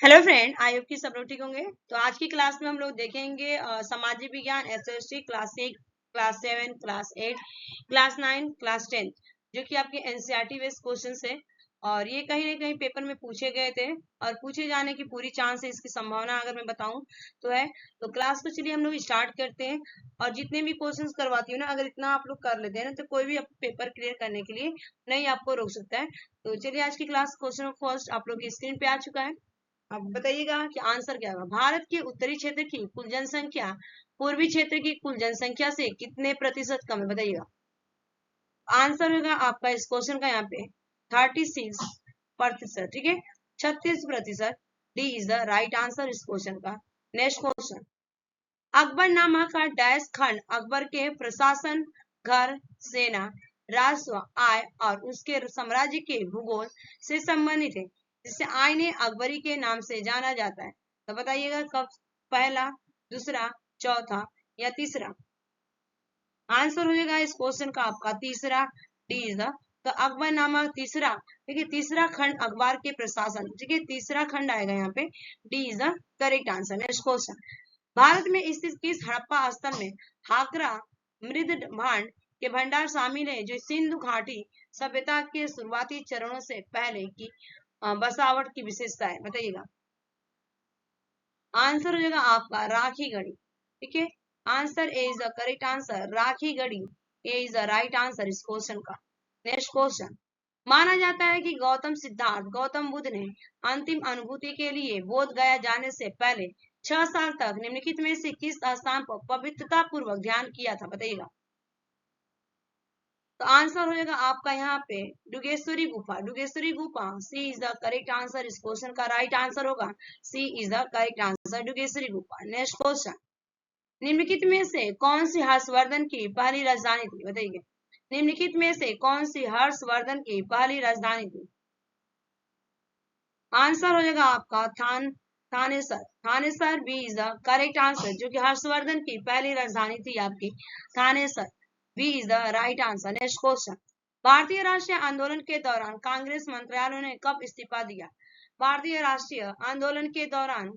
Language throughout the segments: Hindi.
हेलो फ्रेंड, आई होप कि सब लोग ठीक होंगे। तो आज की क्लास में हम लोग देखेंगे सामाजिक विज्ञान SST class 6, class 7, class 8, class 9, class 10 जो कि आपके एनसीईआरटी बेस्ड क्वेश्चंस है। और ये कहीं ना कहीं पेपर में पूछे गए थे और पूछे जाने की पूरी चांस है, इसकी संभावना अगर मैं बताऊं तो है। तो क्लास को चलिए हम लोग स्टार्ट करते हैं। और जितने भी क्वेश्चंस करवाती हूँ ना, अगर इतना आप लोग कर लेते हैं ना, तो कोई भी पेपर क्लियर करने के लिए नहीं आपको रोक सकता है। तो चलिए आज की क्लास क्वेश्चन फर्स्ट आप लोग की स्क्रीन पे आ चुका है। अब बताइएगा कि आंसर क्या होगा। भारत के उत्तरी क्षेत्र की कुल जनसंख्या पूर्वी क्षेत्र की कुल जनसंख्या से कितने प्रतिशत कम है, बताइएगा। आंसर होगा आपका इस क्वेश्चन का यहाँ पे 36%, ठीक है, 36%। D is the right answer इस क्वेश्चन का। नेक्स्ट क्वेश्चन, अकबर नामा का डैश खंड अकबर के प्रशासन, घर, सेना, राजस्व, आय और उसके साम्राज्य के भूगोल से संबंधित है, जिसे आईने अकबरी के नाम से जाना जाता है। तो बताइएगा कब, पहला, दूसरा, चौथा या तीसरा। आंसर हो जाएगा इस क्वेश्चन का आपका तीसरा, डी इज द। तो अकबर नामा तीसरा, ठीक है, तीसरा खंड अखबार के प्रशासन, ठीक है, तीसरा खंड आएगा यहाँ पे। D is the correct answer. Next question, Bharat में स्थित किस हड़प्पा स्थल में हाकरा मृद भांड के भंडार शामिल है, जो सिंधु घाटी सभ्यता के शुरुआती चरणों से पहले की बसावट की विशेषता है, बताइएगा। आंसर हो जाएगा आपका राखी गढ़ी, ठीक है। Answer A is the correct answer, Rakhi Garhi A is the right answer इस क्वेश्चन का। नेक्स्ट क्वेश्चन, माना जाता है कि गौतम बुद्ध ने अंतिम अनुभूति के लिए बोध गया जाने से पहले 6 साल तक निम्नलिखित में से किस स्थान पर पवित्रता पूर्वक ध्यान किया था, बताइएगा। तो आंसर हो जाएगा आपका यहाँ पे डुगेश्वरी गुफा, डुगेश्वरी गुफा। सी इज द करेक्ट आंसर इस क्वेश्चन का। राइट आंसर होगा सी इज द करेक्ट आंसर, डुगेश्वरी गुफा। नेक्स्ट क्वेश्चन, निम्नलिखित में से कौन सी हर्षवर्धन की पहली राजधानी थी, बताइए। निम्नलिखित में से कौन सी हर्षवर्धन की पहली राजधानी थी। आंसर हो जाएगा आपका Thanesar, Thanesar B is the correct answer, जो कि हर्षवर्धन की पहली राजधानी थी आपकी Thanesar. B is the right answer. Next question, भारतीय राष्ट्रीय आंदोलन के दौरान कांग्रेस मंत्रालय ने कब इस्तीफा दिया। भारतीय राष्ट्रीय आंदोलन के दौरान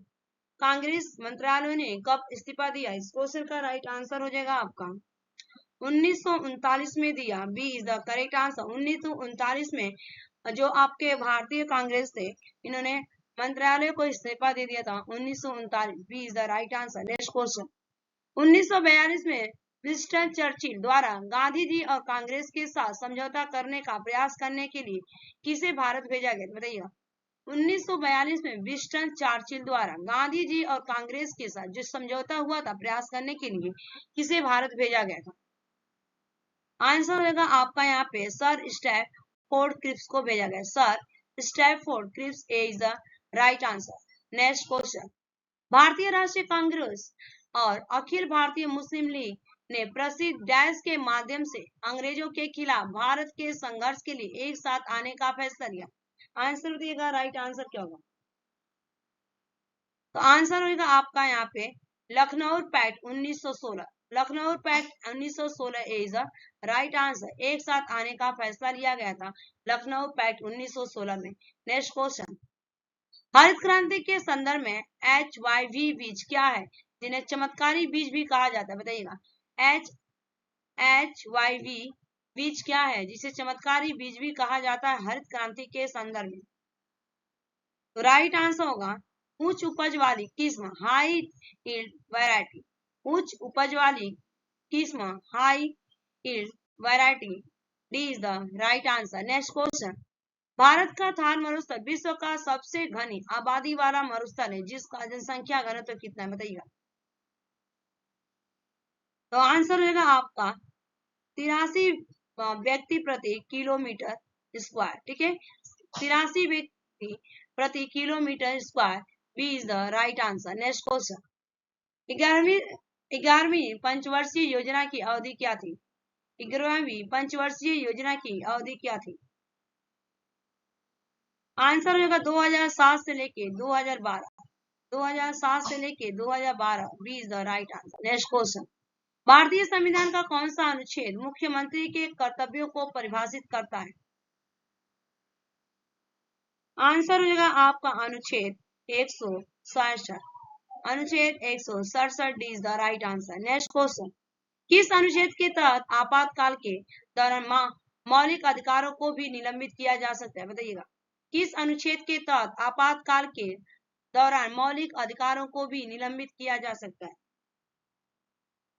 कांग्रेस मंत्रालय ने कब इस्तीफा दिया, इस क्वेश्चन का राइट आंसर हो जाएगा आपका 1939 में दिया। B is the correct answer. 1939 में जो आपके भारतीय कांग्रेस थे, इन्होंने मंत्रालय को इस्तीफा दे दिया था 1939। B is the right answer. Next question, 1942 में विंस्टन चर्चिल द्वारा गांधी जी और कांग्रेस के साथ समझौता करने का प्रयास करने के लिए किसे भारत भेजा गया, बताइएगा। 1942 में विंस्टन चर्चिल द्वारा गांधी जी और कांग्रेस के साथ जो समझौता हुआ था प्रयास करने के लिए, किसे भारत भेजा गया था। आंसर होगा आपका यहाँ पे सर स्टैफोर्ड क्रिप्स को भेजा गया, sir Stafford Cripps A is the right answer. Next question, भारतीय राष्ट्रीय कांग्रेस और अखिल भारतीय मुस्लिम लीग ने प्रसिद्ध डैश के माध्यम से अंग्रेजों के खिलाफ भारत के संघर्ष के लिए एक साथ आने का फैसला लिया। आंसर दिएगा, राइट आंसर क्या होगा। तो आंसर होगा आपका यहाँ पे Lucknow pact 1916, Lucknow pact 1916 is the right answer. एक साथ आने का फैसला लिया गया था लखनऊ पैक्ट 1916 में। नेक्स्ट क्वेश्चन, हरित क्रांति के संदर्भ में HYV बीज क्या है, जिन्हें चमत्कारी बीज भी कहा जाता है, बताइएगा। HYV बीज क्या है जिसे चमत्कारी बीज भी कहा जाता है हरित क्रांति के संदर्भ में। तो राइट आंसर होगा उच्च उपज वाली किस्म, हाई यील्ड वैरायटी। उच्च उपज वाली किस्म, high yield variety. D is the right answer. Next question, Bharat का थार मरुस्थल विश्व का सबसे घनी आबादी वाला मरुस्थल है, जिसका जनसंख्या घनत्व कितना है, बताइएगा। तो आंसर होगा आपका 83 व्यक्ति प्रति किलोमीटर स्क्वायर, ठीक है, 83 व्यक्ति प्रति kilometre square. B is the right answer. Next question, 11वीं पंचवर्षीय योजना की अवधि क्या थी। 11वीं पंचवर्षीय योजना की अवधि क्या थी। आंसर होगा 2007 से लेके 2012, 2007 से लेके 2012। B is the right answer. Next question, भारतीय संविधान का कौन सा अनुच्छेद मुख्यमंत्री के कर्तव्यों को परिभाषित करता है। आंसर हो जाएगा आपका अनुच्छेद 167, अनुच्छेद 167 D is the right answer. Next question, किस अनुच्छेद के तहत आपातकाल के दौरान मौलिक अधिकारों को भी निलंबित किया जा सकता है? बताइएगा, किस अनुच्छेद के तहत आपातकाल के दौरान मौलिक अधिकारों को भी निलंबित किया जा सकता है?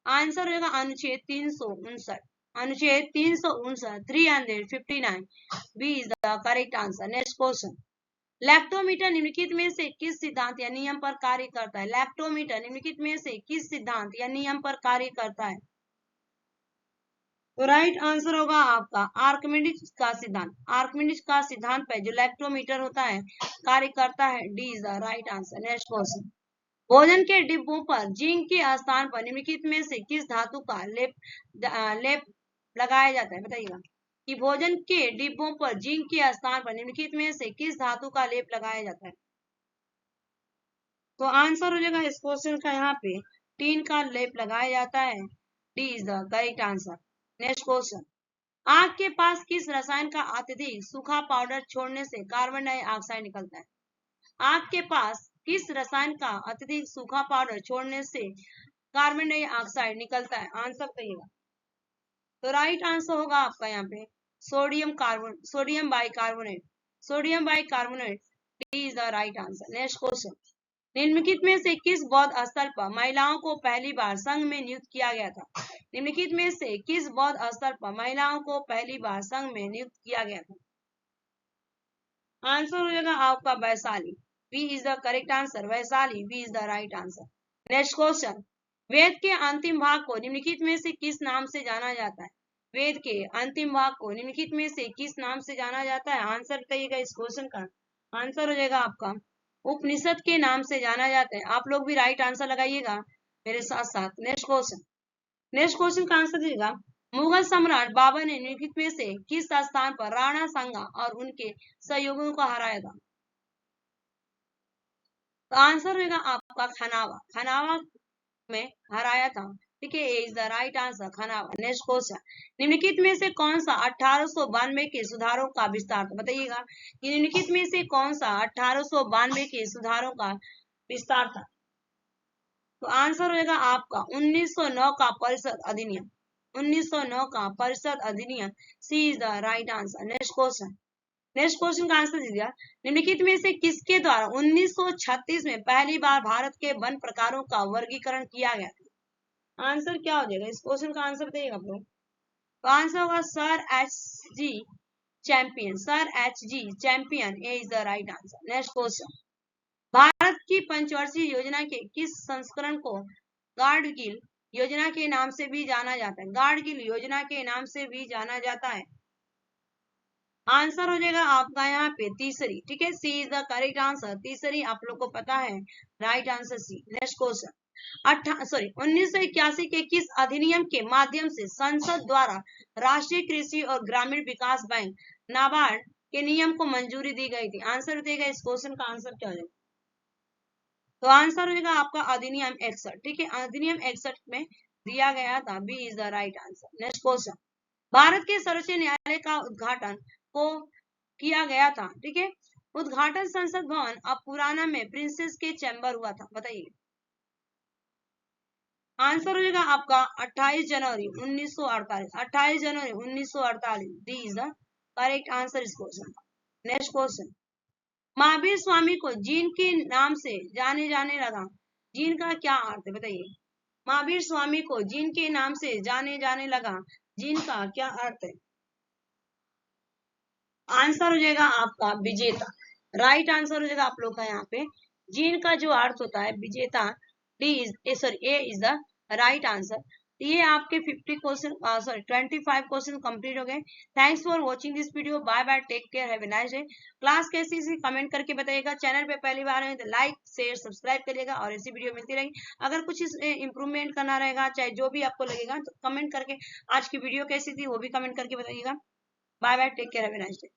आंसर होगा अनुच्छेद 359, अनुच्छेद 359, 359 B is the correct answer. Next question, lactometer निम्नलिखित में से किस सिद्धांत या नियम पर कार्य करता है? लैक्टोमीटर निम्नलिखित में से किस सिद्धांत या नियम पर कार्य करता है? तो राइट आंसर होगा आपका आर्किमिडीज का सिद्धांत। आर्किमिडीज का सिद्धांत पे जो लैक्टोमीटर होता है कार्य करता है। D is the right answer. Next question, भोजन के डिब्बों पर जिंक के स्थान पर निम्नलिखित में से किस धातु का लेप लगाया जाता है? बताइएगा कि भोजन के डिब्बों पर जिंक के स्थान पर निम्नलिखित में से किस धातु का लेप लगाया जाता है? तो आंसर हो जाएगा इस क्वेश्चन का यहाँ पे टीन का लेप लगाया जाता है। D is the correct answer. Next question, आग के पास किस रसायन का अत्यधिक सूखा पाउडर छोड़ने से कार्बन डाइऑक्साइड निकलता है? आग के पास किस रसायन का अत्यधिक सूखा पाउडर छोड़ने से कार्बन डाइऑक्साइड निकलता है? आंसर कहिएगा। तो राइट आंसर होगा आपका यहाँ पे sodium bicarbonate. Sodium bicarbonate is the right answer. Next question, निम्नलिखित में से किस बौद्ध स्थल पर महिलाओं को पहली बार संघ में नियुक्त किया गया था? निम्नलिखित में से किस बौद्ध स्थल पर महिलाओं को पहली बार संघ में नियुक्त किया गया था? आंसर हो जाएगा आपका Vaishali. B is the correct answer. Vaishali B is the right answer. Next question, Veda के अंतिम भाग को निम्नलिखित में से किस नाम से जाना जाता है? वेद के अंतिम भाग को निम्नलिखित में से किस नाम से जाना जाता है? आंसर बताइएगा इस क्वेश्चन का। आंसर हो जाएगा आपका उपनिषद के नाम से जाना जाता है। आप लोग भी राइट आंसर लगाइएगा मेरे साथ साथ। नेक्स्ट क्वेश्चन का आंसर दीजिएगा, मुगल सम्राट बाबर ने निम्नलिखित में से किस स्थान पर राणा सांगा और उनके सहयोगियों को हराया था? तो आंसर होगा आपका खनावा। खनावा में हराया था। ठीक है, इज द राइट आंसर खनावा। नेक्स्ट क्वेश्चन, निम्नलिखित में से कौन सा 1892 के सुधारों का विस्तार था? बताइएगा कि निम्नलिखित में से कौन सा 1892 के सुधारों का विस्तार था? तो आंसर होगा आपका 1909 का परिषद अधिनियम। 1909 का परिषद अधिनियम C is the right answer. Next question का आंसर दीजिएगा, निम्नलिखित में से किसके द्वारा 1936 में पहली बार भारत के वन प्रकारों का वर्गीकरण किया गया था? आंसर क्या हो जाएगा इस क्वेश्चन का? आंसर बताइएगा आप लोग। तो आंसर होगा sir H.G.. Champion. Sir H.G.. Champion A is the right answer. Next question, Bharat की पंचवर्षीय योजना के किस संस्करण को गाडगिल योजना के नाम से भी जाना जाता है? गाडगिल योजना के नाम से भी जाना जाता है। आंसर हो जाएगा आपका यहाँ पे तीसरी। ठीक है, C is the correct answer. तीसरी आप लोग को पता है, right answer C. Next question, 1981 के किस अधिनियम के माध्यम से संसद द्वारा राष्ट्रीय कृषि और ग्रामीण विकास बैंक नाबार्ड के नियम को मंजूरी दी गई थी? आंसर देगा इस क्वेश्चन का। आंसर क्या हो जाएगा? तो आंसर होगा आपका अधिनियम 61। ठीक है, अधिनियम 61 में दिया गया था। B is the right answer. Next question, भारत के सर्वोच्च न्यायालय का उद्घाटन को किया गया था? ठीक है, उद्घाटन संसद भवन अब पुराना में प्रिंसेस के चैम्बर हुआ था। बताइए। आंसर हो जाएगा आपका 28 जनवरी 1948। 28 जनवरी 1948 D is the correct answer इस क्वेश्चन का। नेक्स्ट क्वेश्चन, महावीर स्वामी को जीन के नाम से जाने लगा। जीन का क्या अर्थ है? बताइए। महावीर स्वामी को जीन के नाम से जाने लगा, जीन का क्या अर्थ है? आंसर हो जाएगा आपका विजेता। राइट आंसर हो जाएगा आप लोग का यहाँ पे जीन का जो अर्थ होता है विजेता। D is A is the right answer. ये आपके 25 क्वेश्चन कंप्लीट हो गए। Thanks for watching this video. Bye bye, take care, have a nice day. Class कैसी थी कमेंट करके बताइएगा। चैनल पे पहली बार है तो लाइक शेयर सब्सक्राइब करिएगा और ऐसी वीडियो मिलती रहेगी। अगर कुछ इंप्रूवमेंट करना रहेगा, चाहे जो भी आपको लगेगा, तो कमेंट करके आज की वीडियो कैसी थी वो भी कमेंट करके बताइएगा। Bye bye, take care, have a nice day.